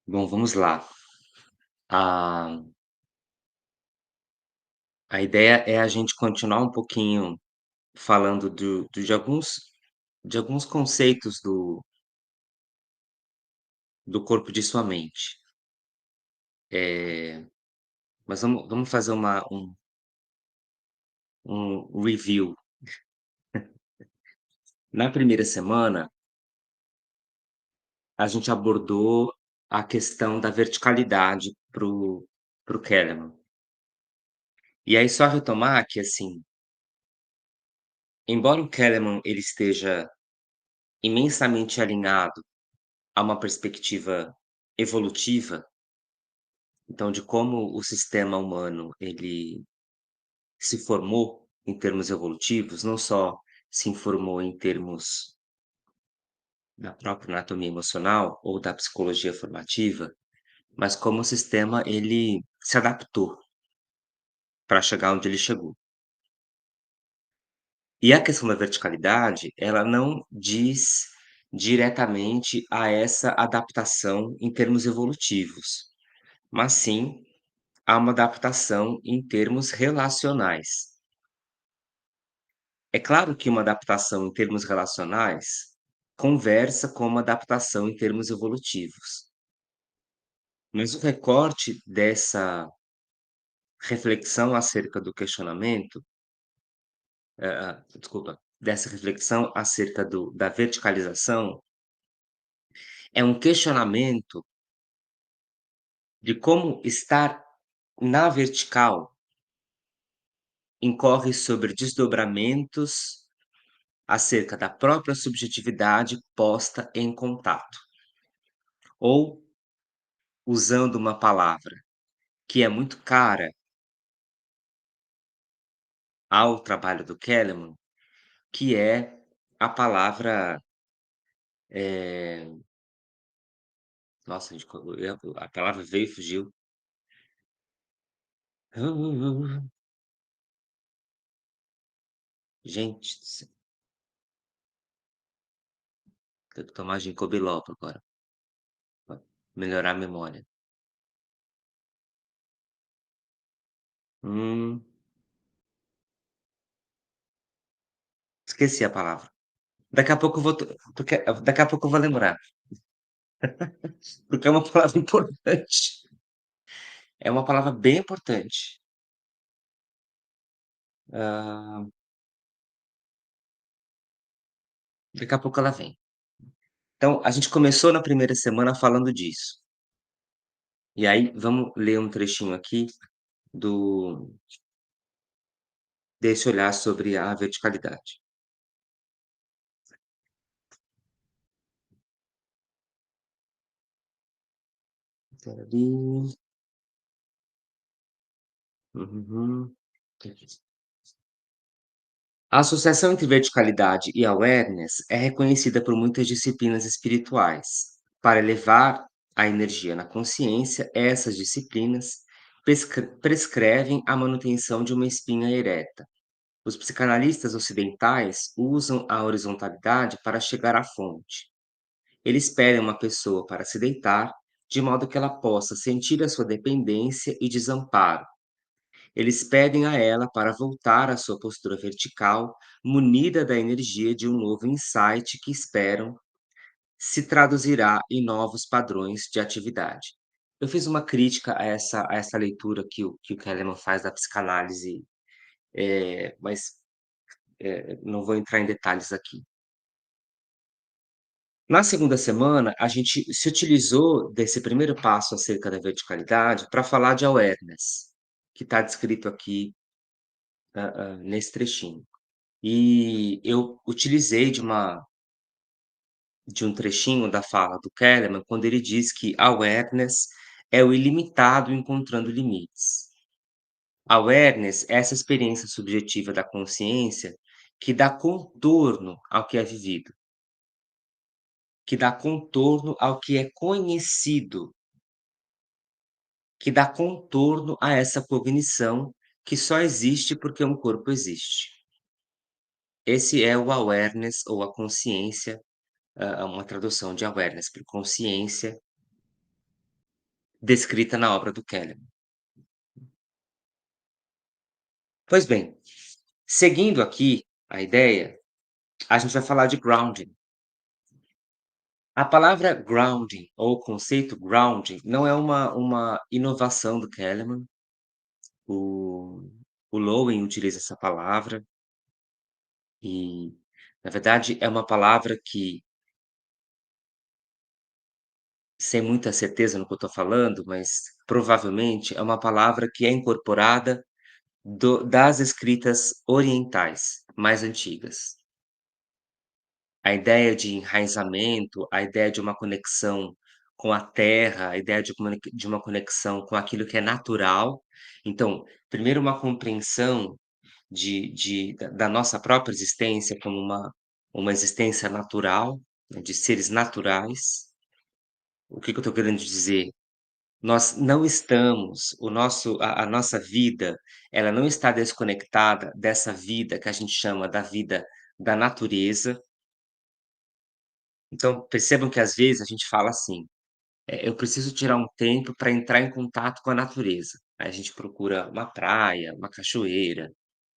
Bom, vamos lá. A a ideia é a gente continuar um pouquinho falando de alguns conceitos do corpo de sua mente. Mas vamos fazer um review. Na primeira semana, a gente abordou a questão da verticalidade para o Kahneman. E aí só retomar que, assim, embora o Kahneman ele esteja imensamente alinhado a uma perspectiva evolutiva. Então, de como o sistema humano ele se formou em termos evolutivos, não só se informou em termos da própria anatomia emocional ou da psicologia formativa, mas como o sistema ele se adaptou para chegar onde ele chegou. E a questão da verticalidade, ela não diz diretamente a essa adaptação em termos evolutivos, mas sim a uma adaptação em termos relacionais. É claro que uma adaptação em termos relacionais conversa com uma adaptação em termos evolutivos, mas o recorte dessa reflexão acerca do questionamento, desculpa, dessa reflexão acerca da verticalização, é um questionamento de como estar na vertical incorre sobre desdobramentos acerca da própria subjetividade posta em contato. Ou, usando uma palavra que é muito cara ao trabalho do Kahneman, que é a palavra, nossa, gente, a palavra veio e fugiu. Gente do céu, tenho que tomar ginkgo biloba agora, pra melhorar a memória. Hum, esqueci a palavra. Daqui a pouco eu vou t porque daqui a pouco eu vou lembrar, porque é uma palavra importante. É uma palavra bem importante. Hã, daqui a pouco ela vem. Então, a gente começou na primeira semana falando disso. E aí, vamos ler um trechinho aqui do desse olhar sobre a verticalidade. Espera. Uhum. A associação entre verticalidade e awareness é reconhecida por muitas disciplinas espirituais. Para elevar a energia na consciência, essas disciplinas prescrevem a manutenção de uma espinha ereta. Os psicanalistas ocidentais usam a horizontalidade para chegar à fonte. Eles pedem uma pessoa para se deitar, de modo que ela possa sentir a sua dependência e desamparo. Eles pedem a ela para voltar à sua postura vertical, munida da energia de um novo insight que esperam se traduzirá em novos padrões de atividade. Eu fiz uma crítica a essa leitura que o Kahneman faz da psicanálise, mas, não vou entrar em detalhes aqui. Na segunda semana, a gente se utilizou desse primeiro passo acerca da verticalidade para falar de awareness, que está descrito aqui, nesse trechinho. E eu utilizei de um trechinho da fala do Kahneman, quando ele diz que awareness é o ilimitado encontrando limites. Awareness é essa experiência subjetiva da consciência que dá contorno ao que é vivido, que dá contorno ao que é conhecido, que dá contorno a essa cognição que só existe porque um corpo existe. Esse é o awareness ou a consciência, uma tradução de awareness por consciência, descrita na obra do Kellerman. Pois bem, seguindo aqui a ideia, a gente vai falar de grounding. A palavra grounding ou o conceito grounding não é uma inovação do Kellerman, o o Lowen utiliza essa palavra e, na verdade, é uma palavra que, sem muita certeza no que eu estou falando, mas provavelmente é uma palavra que é incorporada das escritas orientais mais antigas. A ideia de enraizamento, a ideia de uma conexão com a terra, a ideia de uma conexão com aquilo que é natural. Então, primeiro uma compreensão da nossa própria existência como uma existência natural, né, de seres naturais. O que que eu estou querendo dizer? Nós não estamos a nossa vida, ela não está desconectada dessa vida que a gente chama da vida da natureza. Então, percebam que às vezes a gente fala assim: eu preciso tirar um tempo para entrar em contato com a natureza". Aí a gente procura uma praia, uma cachoeira,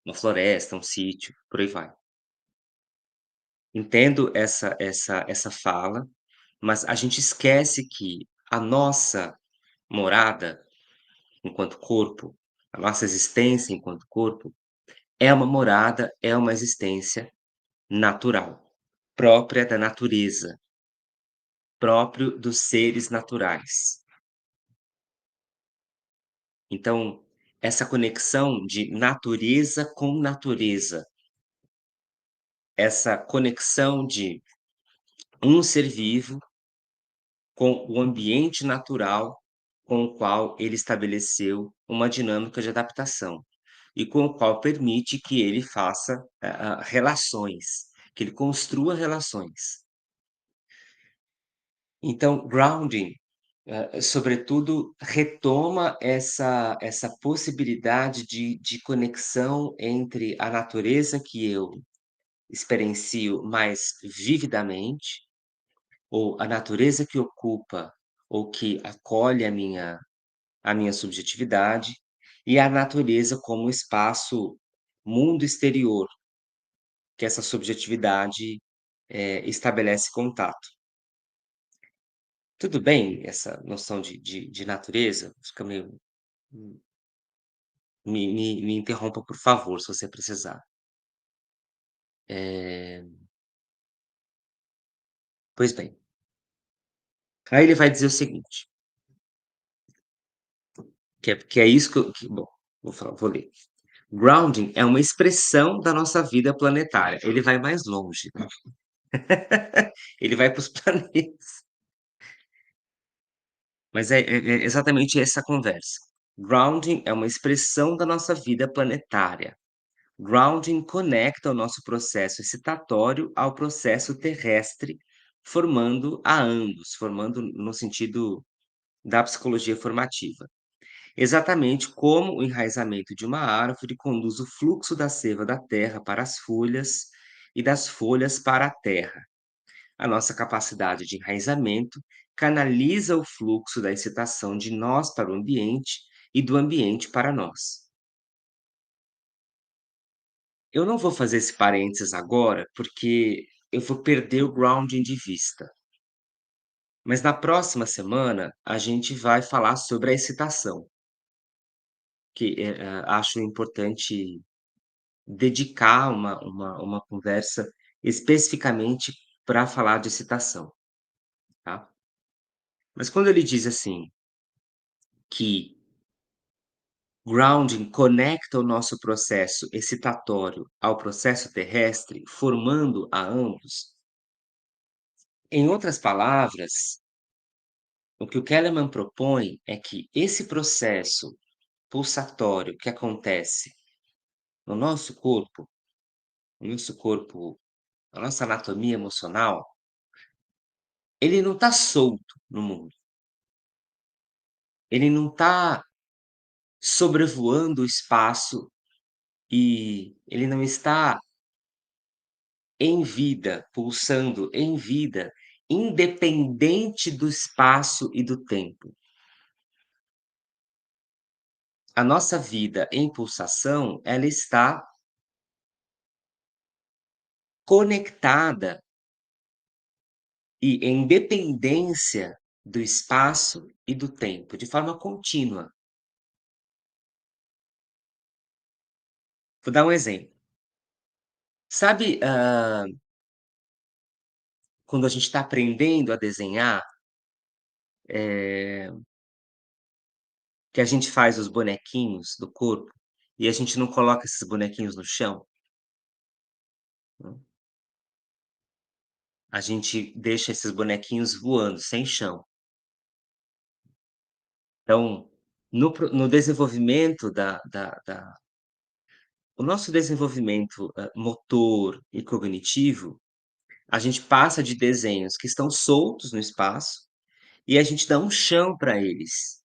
uma floresta, um sítio, por aí vai. Entendo essa fala, mas a gente esquece que a nossa morada enquanto corpo, a nossa existência enquanto corpo, é uma morada, é uma existência natural, própria da natureza, próprio dos seres naturais. Então, essa conexão de natureza com natureza, essa conexão de um ser vivo com o ambiente natural com o qual ele estabeleceu uma dinâmica de adaptação, e com o qual permite que ele faça, relações, que ele construa relações. Então, grounding, sobretudo, retoma essa possibilidade de conexão entre a natureza que eu experiencio mais vividamente, ou a natureza que ocupa ou que acolhe a minha subjetividade, e a natureza como espaço mundo exterior, que essa subjetividade, estabelece contato. Tudo bem essa noção de natureza? Fica meio me interrompa, por favor, se você precisar. Eh, pois bem, aí ele vai dizer o seguinte, que é isso que bom, vou ler. Grounding é uma expressão da nossa vida planetária. Ele vai mais longe, né. Ele vai para os planetas. Mas é exatamente essa conversa. Grounding é uma expressão da nossa vida planetária. Grounding conecta o nosso processo excitatório ao processo terrestre, formando a ambos, formando no sentido da psicologia formativa. Exatamente como o enraizamento de uma árvore conduz o fluxo da seiva da terra para as folhas e das folhas para a terra. A nossa capacidade de enraizamento canaliza o fluxo da excitação de nós para o ambiente e do ambiente para nós. Eu não vou fazer esse parênteses agora, porque eu vou perder o grounding de vista. Mas na próxima semana a gente vai falar sobre a excitação, que acho importante dedicar uma conversa especificamente para falar de excitação, tá. Mas quando ele diz assim, que grounding conecta o nosso processo excitatório ao processo terrestre, formando a ambos, em outras palavras, o que o Kellerman propõe é que esse processo pulsatório que acontece no nosso corpo, a nossa anatomia emocional, ele não está solto no mundo. Ele não está sobrevoando o espaço e ele não está em vida, pulsando em vida, independente do espaço e do tempo. a nossa vida em pulsação, ela está conectada e em dependência do espaço e do tempo, de forma contínua. Vou dar um exemplo. Sabe, quando a gente está aprendendo a desenhar, eh, que a gente faz os bonequinhos do corpo, e a gente não coloca esses bonequinhos no chão, né, a gente deixa esses bonequinhos voando, sem chão. Então, no desenvolvimento da o nosso desenvolvimento, motor e cognitivo, a gente passa de desenhos que estão soltos no espaço, e a gente dá um chão para eles.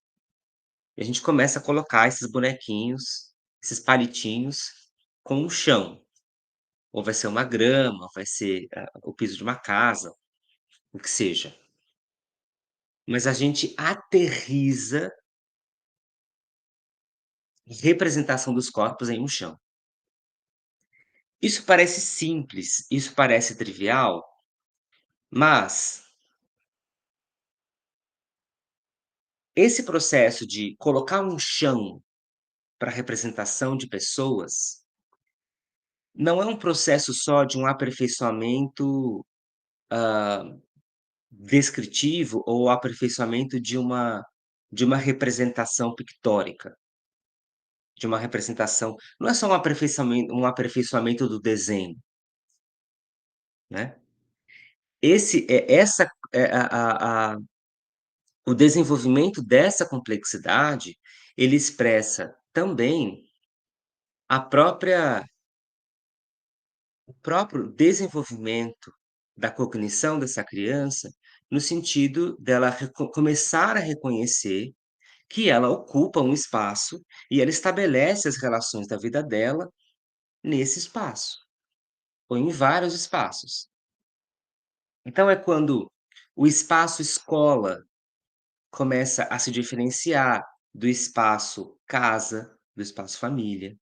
E a gente começa a colocar esses bonequinhos, esses palitinhos com um chão, ou vai ser uma grama, vai ser, o piso de uma casa, o que seja. Mas a gente aterriza a representação dos corpos em um chão. Isso parece simples, isso parece trivial, mas esse processo de colocar um chão para representação de pessoas, não é um processo só de um aperfeiçoamento, descritivo ou aperfeiçoamento de uma representação pictórica, de uma representação, não é só um aperfeiçoamento do desenho, né. Esse é essa é o desenvolvimento dessa complexidade, ele expressa também a própria o próprio desenvolvimento da cognição dessa criança, no sentido dela começar a reconhecer que ela ocupa um espaço e ela estabelece as relações da vida dela nesse espaço, ou em vários espaços. Então é quando o espaço escola começa a se diferenciar do espaço casa, do espaço família.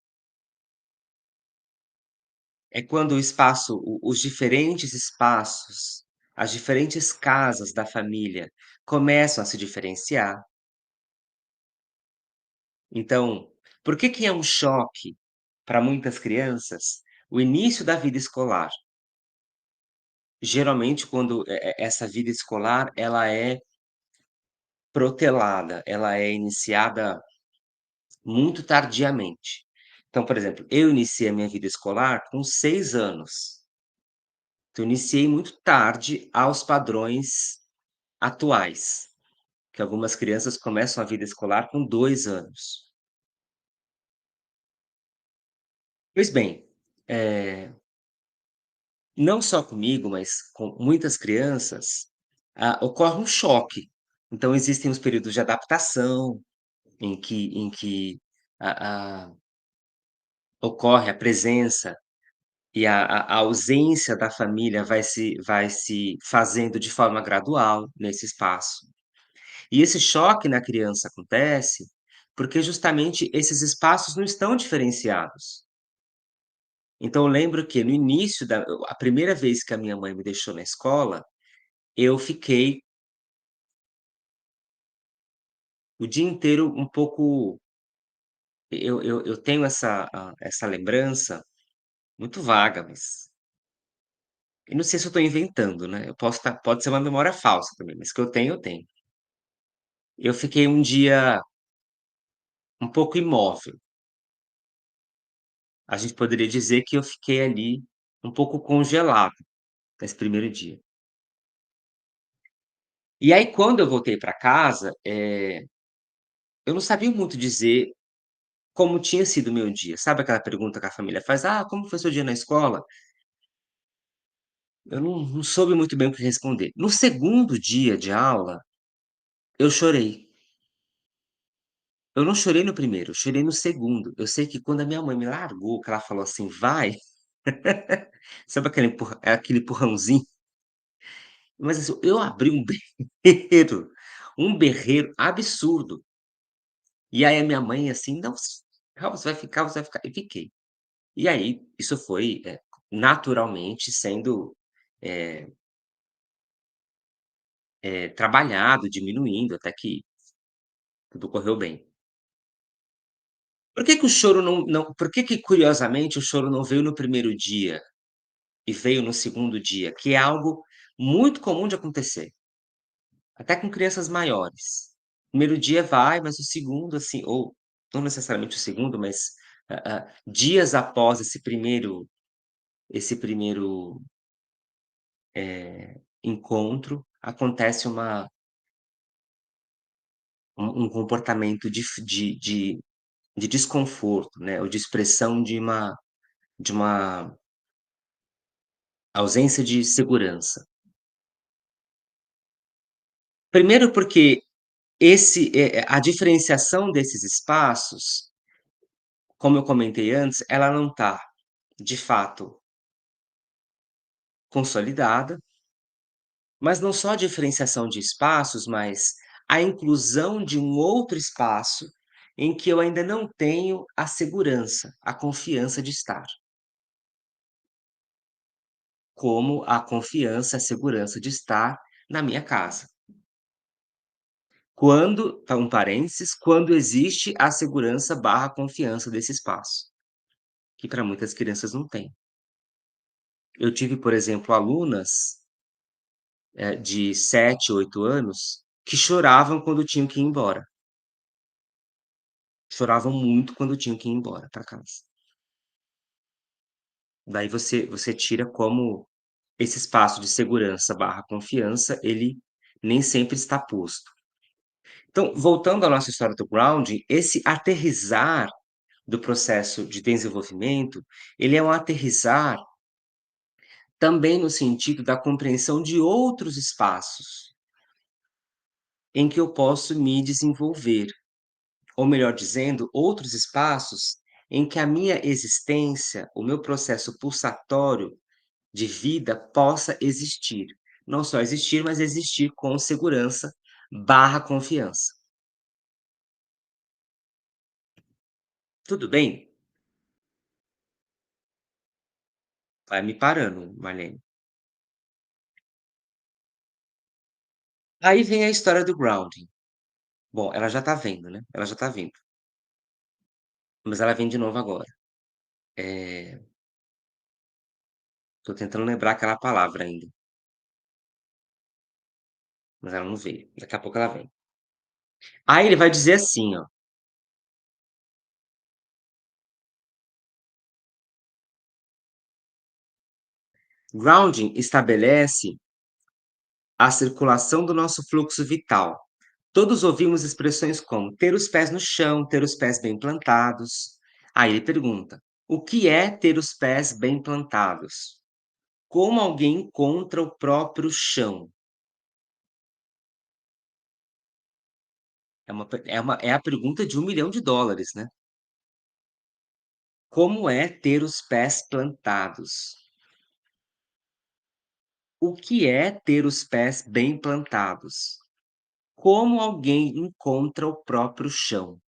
É quando o espaço os diferentes espaços, as diferentes casas da família começam a se diferenciar. Então, por que que é um choque para muitas crianças o início da vida escolar? Geralmente quando essa vida escolar ela é protelada, ela é iniciada muito tardiamente. Então, por exemplo, eu iniciei a minha vida escolar com 6 anos. Então, eu iniciei muito tarde aos padrões atuais, que algumas crianças começam a vida escolar com 2 anos. Pois bem, não só comigo, mas com muitas crianças, ocorre um choque. Então existem os períodos de adaptação, em que a ocorre a presença e a ausência da família vai se fazendo de forma gradual nesse espaço. E esse choque na criança acontece, porque justamente esses espaços não estão diferenciados. Então eu lembro que no início da a primeira vez que a minha mãe me deixou na escola, eu fiquei o dia inteiro um pouco, eu tenho essa lembrança muito vaga, mas eu não sei se eu estou inventando, né, pode ser uma memória falsa também, mas que eu tenho, eu tenho. Eu fiquei um dia um pouco imóvel. A gente poderia dizer que eu fiquei ali um pouco congelado nesse primeiro dia. E aí quando eu voltei para casa, eu não sabia muito dizer como tinha sido o meu dia. Sabe aquela pergunta que a família faz: "Ah, como foi seu dia na escola?" Eu não soube muito bem o que responder. No segundo dia de aula, eu chorei. Eu não chorei no primeiro, eu chorei no segundo. Eu sei que quando a minha mãe me largou, que ela falou assim: "Vai", sabe aquele empurrãozinho? Mas assim, eu abri um berreiro absurdo. E aí a minha mãe assim: "Não, calma, você vai ficar", e fiquei. E aí isso foi, naturalmente sendo, eh trabalhado, diminuindo, até que tudo correu bem. Por que que curiosamente o choro não veio no primeiro dia e veio no segundo dia, que é algo muito comum de acontecer, até com crianças maiores. Primeiro dia vai, mas o segundo, assim, ou não necessariamente o segundo, mas, dias após esse primeiro encontro, acontece um comportamento de desconforto, né, ou de expressão de uma ausência de segurança. Primeiro porque a diferenciação desses espaços, como eu comentei antes, ela não está, de fato, consolidada, mas não só a diferenciação de espaços, mas a inclusão de um outro espaço em que eu ainda não tenho a segurança, a confiança de estar, como a confiança, a segurança de estar na minha casa. Quando tá um parênteses, quando existe a segurança/confiança desse espaço, que para muitas crianças não tem. Eu tive, por exemplo, alunas, de 7, 8 anos, que choravam quando tinham que ir embora. Choravam muito quando tinham que ir embora para casa. Daí você tira como esse espaço de segurança/confiança, ele nem sempre está posto. Então, voltando à nossa história do grounding, esse aterrissar do processo de desenvolvimento, ele é um aterrissar também no sentido da compreensão de outros espaços em que eu posso me desenvolver, ou melhor dizendo, outros espaços em que a minha existência, o meu processo pulsatório de vida possa existir. Não só existir, mas existir com segurança/confiança. Tudo bem? Vai me parando, Marlene. Aí vem a história do grounding. Bom, ela já tá vendo, né, ela já tá vindo, mas ela vem de novo agora. Eh, Tô tentando lembrar aquela palavra ainda, mas ela não veio, daqui a pouco ela vem. Aí ele vai dizer assim, ó: "Grounding estabelece a circulação do nosso fluxo vital. Todos ouvimos expressões como ter os pés no chão, ter os pés bem plantados". Aí ele pergunta: "O que é ter os pés bem plantados? Como alguém encontra o próprio chão?". É a pergunta de US$ 1.000.000, né. Como é ter os pés plantados? O que é ter os pés bem plantados? Como alguém encontra o próprio chão?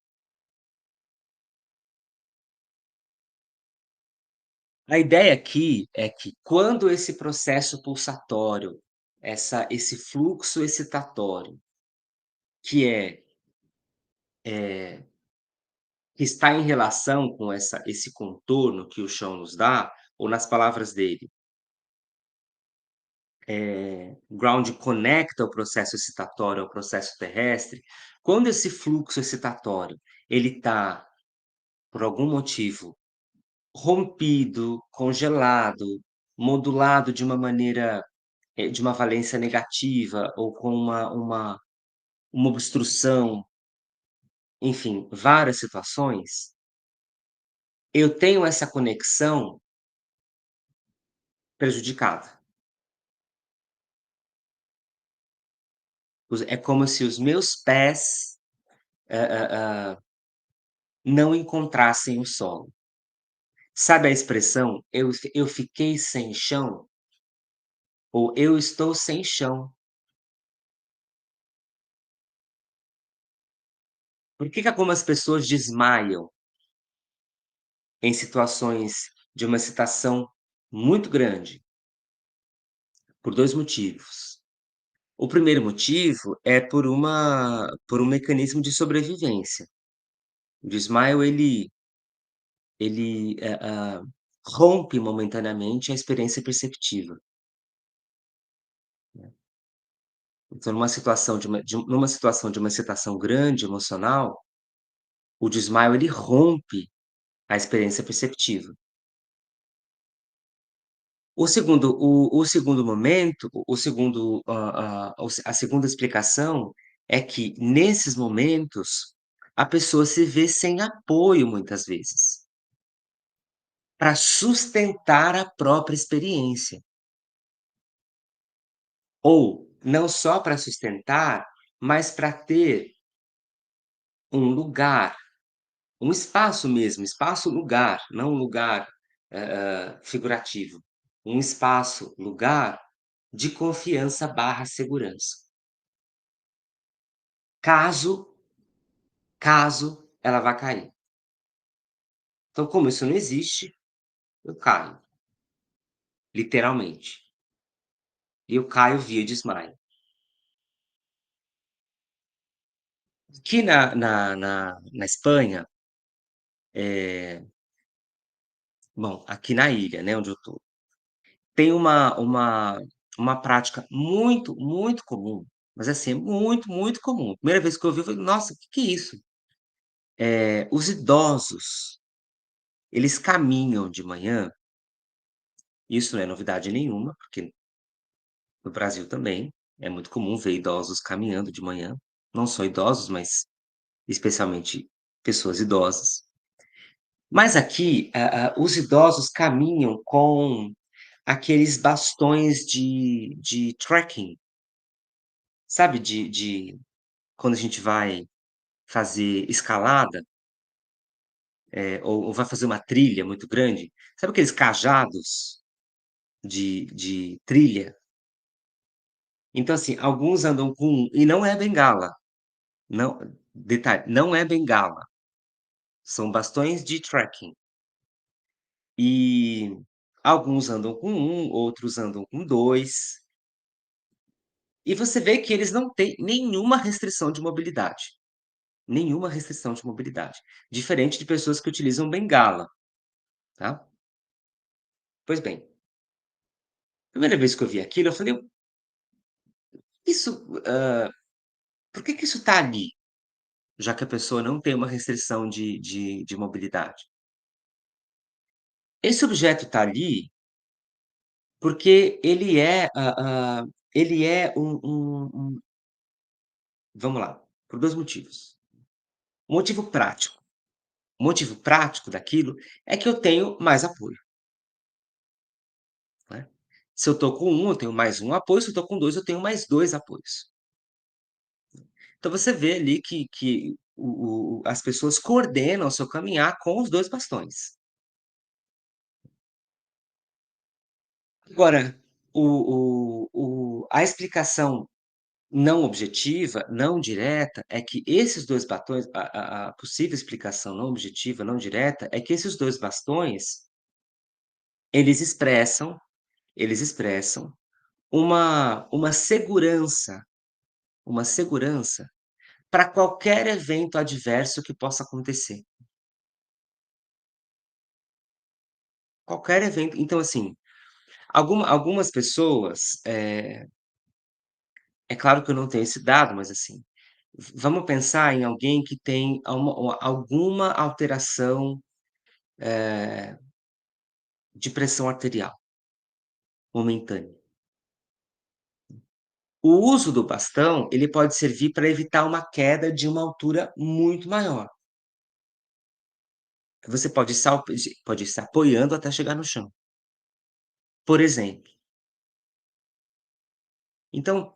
A ideia aqui é que quando esse processo pulsatório, esse fluxo excitatório, que eh, que está em relação com esse contorno que o chão nos dá, ou nas palavras dele, ground conecta o processo excitatório ao processo terrestre, quando esse fluxo excitatório, ele está, por algum motivo, rompido, congelado, modulado de uma maneira, de uma valência negativa ou com uma obstrução, enfim, várias situações, eu tenho essa conexão prejudicada. É como se os meus pés, não encontrassem o solo. Sabe a expressão "eu fiquei sem chão" ou "eu estou sem chão"? Por que que algumas pessoas desmaiam em situações de uma excitação muito grande? Por 2 motivos. O primeiro motivo é por um mecanismo de sobrevivência. O desmaio ele rompe momentaneamente a experiência perceptiva, né. Então numa situação de uma excitação grande emocional, o desmaio ele rompe a experiência perceptiva. O segundo momento, o segundo a segunda explicação é que, nesses momentos, a pessoa se vê sem apoio muitas vezes, para sustentar a própria experiência. Ou, não só para sustentar, mas para ter um lugar, um espaço mesmo, espaço-lugar, não um lugar, figurativo. Um espaço, lugar de confiança/segurança. Caso ela vá cair. Então, como isso não existe, eu caio, literalmente. E eu caio via desmaio. Aqui na Espanha, eh, bom, aqui na ilha, né, onde eu tô, tem uma prática muito, muito comum, mas assim, é muito, muito comum. Primeira vez que eu ouvi, eu falei: "Nossa, que é isso?". Os idosos, eles caminham de manhã, isso não é novidade nenhuma, porque no Brasil também é muito comum ver idosos caminhando de manhã, não só idosos, mas especialmente pessoas idosas. Mas aqui, os idosos caminham com aqueles bastões de trekking, sabe, de quando a gente vai fazer escalada, ou vai fazer uma trilha muito grande, sabe aqueles cajados de trilha? Então, assim, alguns andam com um e não é bengala, não, detalhe, não é bengala, são bastões de trekking. E alguns andam com um, outros andam com 2. E você vê que eles não têm nenhuma restrição de mobilidade, nenhuma restrição de mobilidade, diferente de pessoas que utilizam bengala, tá. Pois bem, primeira vez que eu vi aquilo, eu falei: "Isso, por que que isso está ali, já que a pessoa não tem uma restrição de mobilidade?". Esse objeto está ali, porque ele é vamos lá, por 2 motivos. Motivo prático. O motivo prático daquilo é que eu tenho mais apoio, né. Se eu estou com um, eu tenho mais um apoio, se eu estou com 2, eu tenho mais 2 apoios. Então você vê ali que as pessoas coordenam o seu caminhar com os 2 bastões. Agora, a explicação não objetiva, não direta, é que esses 2 batões, a possível explicação não objetiva, não direta, é que esses 2 bastões, eles expressam eles expressam uma segurança, uma segurança para qualquer evento adverso que possa acontecer. Qualquer evento, então assim, algumas pessoas, é claro que eu não tenho esse dado, mas assim, vamos pensar em alguém que tem alguma alteração, de pressão arterial momentânea. O uso do bastão, ele pode servir para evitar uma queda de uma altura muito maior. Você pode ir se apoiando até chegar no chão, por exemplo. Então,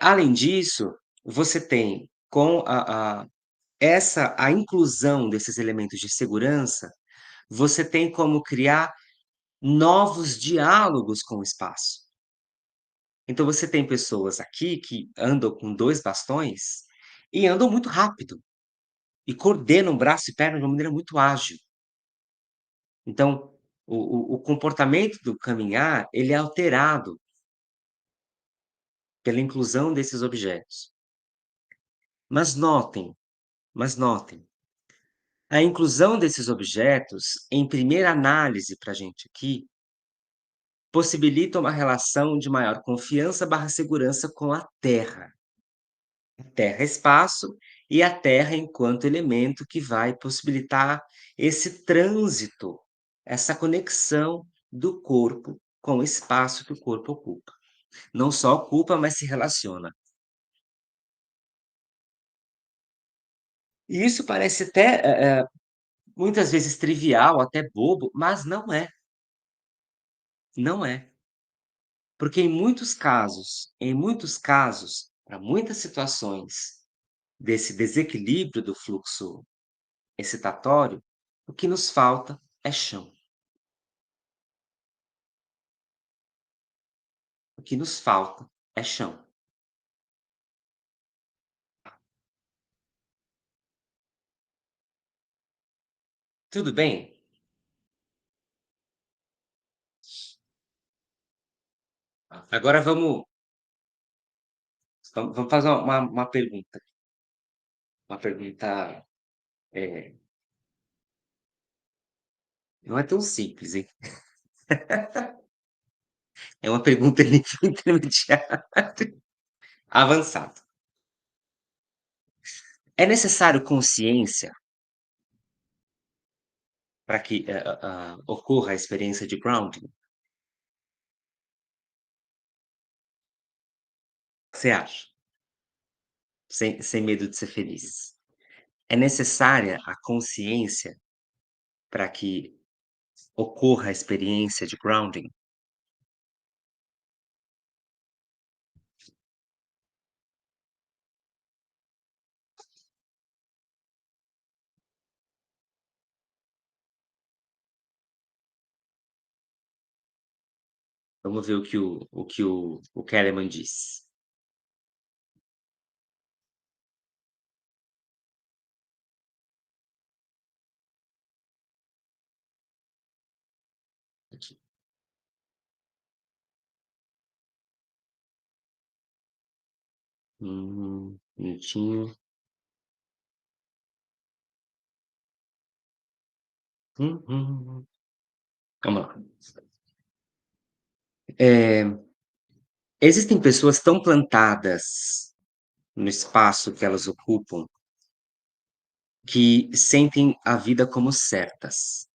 além disso, você tem com a inclusão desses elementos de segurança, você tem como criar novos diálogos com o espaço. Então você tem pessoas aqui que andam com 2 bastões e andam muito rápido. e coordenam braço e perna de uma maneira muito ágil. Então, o comportamento do caminhar, ele é alterado pela inclusão desses objetos. Mas notem, mas notem, a inclusão desses objetos, em primeira análise para a gente aqui, possibilita uma relação de maior confiança/segurança com a Terra. Terra é espaço e a Terra enquanto elemento que vai possibilitar esse trânsito, essa conexão do corpo com o espaço que o corpo ocupa. Não só ocupa, mas se relaciona. E isso parece até, muitas vezes trivial, até bobo, mas não é, não é. Porque em muitos casos, para muitas situações desse desequilíbrio do fluxo excitatório, o que nos falta é chão. O que nos falta é chão. Tudo bem? Agora vamos fazer uma pergunta, uma pergunta, eh, não é tão simples, hein. É uma pergunta nível intermediário, avançado. É necessário consciência para que, ocorra a experiência de grounding? Você acha? Sem medo de ser feliz. É necessária a consciência para que ocorra a experiência de grounding? Vamos ver o que o Kahneman diz. Aqui. Minutinho. Uhum. Vamos lá. Existem pessoas tão plantadas no espaço que elas ocupam, que sentem a vida como certas,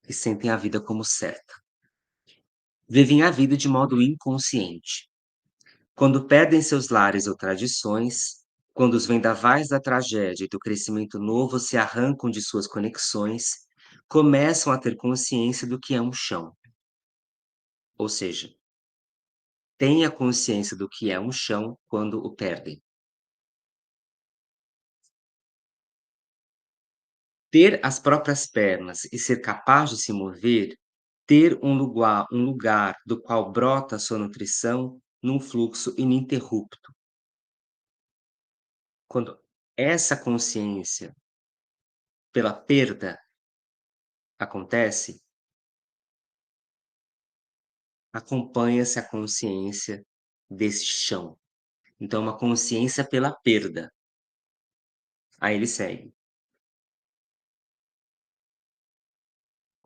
que sentem a vida como certa. Vivem a vida de modo inconsciente. Quando perdem seus lares ou tradições, quando os vendavais da tragédia e do crescimento novo se arrancam de suas conexões, começam a ter consciência do que é um chão. Ou seja, têm a consciência do que é um chão quando o perdem. Ter as próprias pernas e ser capaz de se mover, ter um lugar do qual brota a sua nutrição num fluxo ininterrupto. Quando essa consciência pela perda acontece, acompanha-se a consciência desse chão. Então, uma consciência pela perda. Aí ele segue.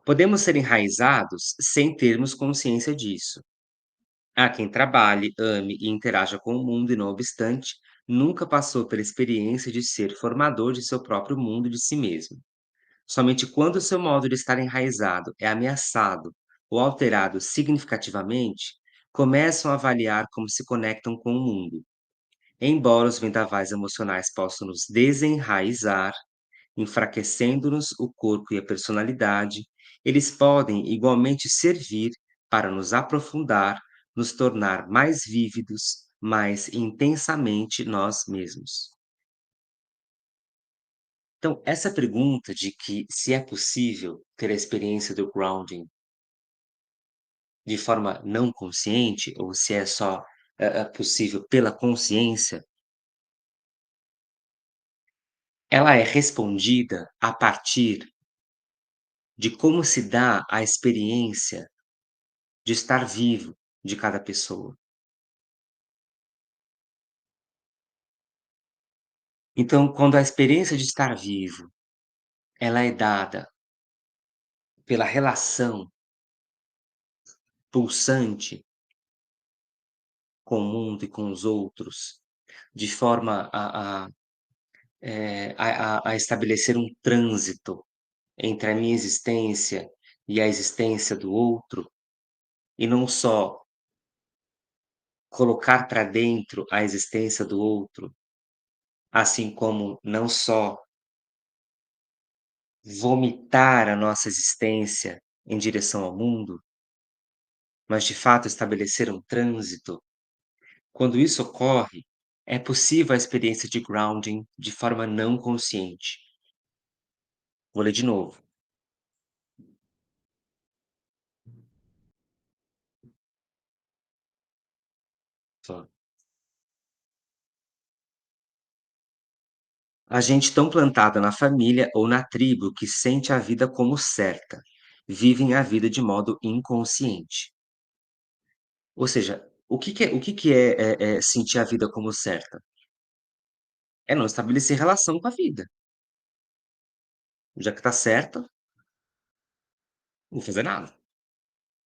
Podemos ser enraizados sem termos consciência disso. Há quem trabalhe, ame e interaja com o mundo e, não obstante, nunca passou pela experiência de ser formador de seu próprio mundo e de si mesmo. Somente quando seu modo de estar enraizado é ameaçado ou alterado significativamente, começam a avaliar como se conectam com o mundo. Embora os vendavais emocionais possam nos desenraizar, enfraquecendo-nos o corpo e a personalidade, eles podem igualmente servir para nos aprofundar, nos tornar mais vívidos, mais intensamente nós mesmos. Então, essa pergunta de que se é possível ter a experiência do grounding de forma não consciente, ou se é só possível pela consciência, ela é respondida a partir de como se dá a experiência de estar vivo de cada pessoa. Então, quando a experiência de estar vivo, ela é dada pela relação pulsante com o mundo e com os outros, de forma a estabelecer um trânsito entre a minha existência e a existência do outro, e não só colocar para dentro a existência do outro, assim como não só vomitar a nossa existência em direção ao mundo, mas de fato estabelecer um trânsito. Quando isso ocorre, é possível a experiência de grounding de forma não consciente. Vou ler de novo. Só. A gente tão plantada na família ou na tribo que sente a vida como certa, vivem a vida de modo inconsciente. Ou seja, o que que é sentir a vida como certa? É não estabelecer relação com a vida. Já que tá certa, não vou fazer nada.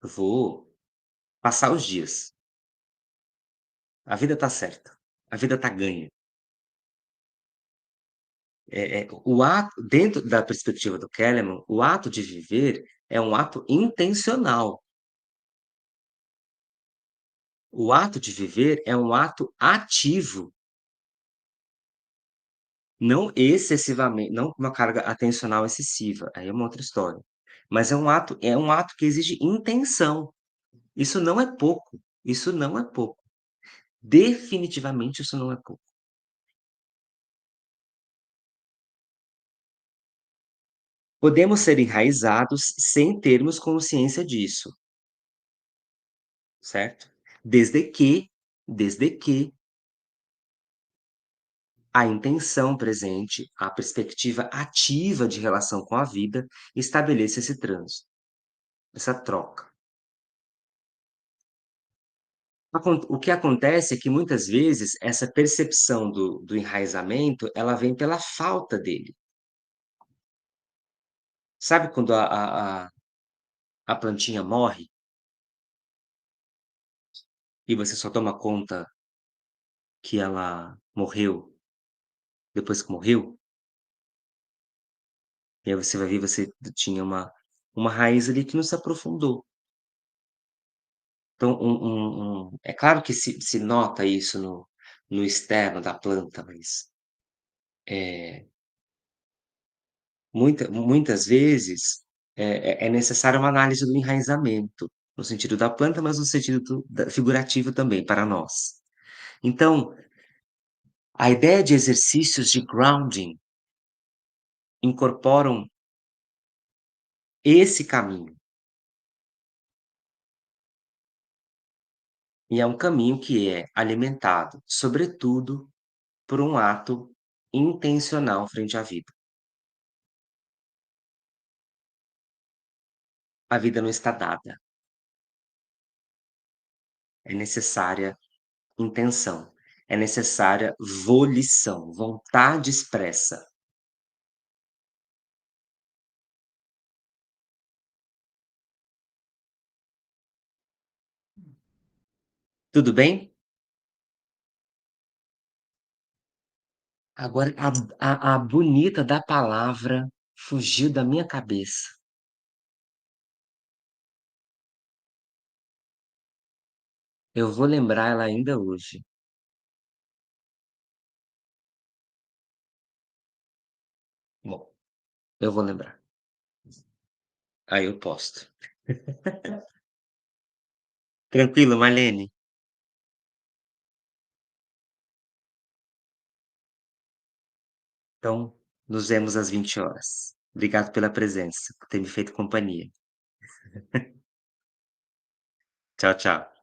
Eu vou passar os dias. A vida tá certa. A vida tá ganha. O ato dentro da perspectiva do Kahneman, o ato de viver é um ato intencional. O ato de viver é um ato ativo, não excessivamente, não com uma carga atencional excessiva, aí é uma outra história. Mas é um ato que exige intenção. Isso não é pouco, isso não é pouco. Definitivamente isso não é pouco. Podemos ser enraizados sem termos consciência disso, certo? Desde que a intenção presente, a perspectiva ativa de relação com a vida estabeleça esse trânsito, essa troca. O que acontece é que muitas vezes essa percepção do enraizamento, ela vem pela falta dele. Sabe quando a plantinha morre e você só toma conta que ela morreu depois que morreu? E aí você vai ver, você tinha uma raiz ali que não se aprofundou. Então é claro que se nota isso no externo da planta, mas, eh, muitas vezes, é necessária uma análise do enraizamento, no sentido da planta, mas no sentido figurativo também para nós. Então, a ideia de exercícios de grounding incorporam esse caminho, e é um caminho que é alimentado, sobretudo, por um ato intencional frente à vida. A vida não está dada, é necessária intenção, é necessária volição, vontade expressa. Tudo bem? Agora a bonita da palavra fugiu da minha cabeça. Eu vou lembrar ela ainda hoje. Bom, eu vou lembrar. Aí eu posto. Tranquilo, Marlene? Então, nos vemos às 20 horas. Obrigado pela presença, por ter me feito companhia. Tchau, tchau.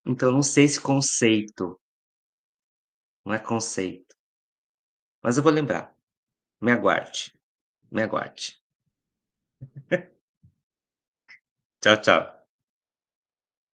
Então não sei se conceito, não é conceito, mas eu vou lembrar. Me aguarde, me aguarde. Tchau, tchau.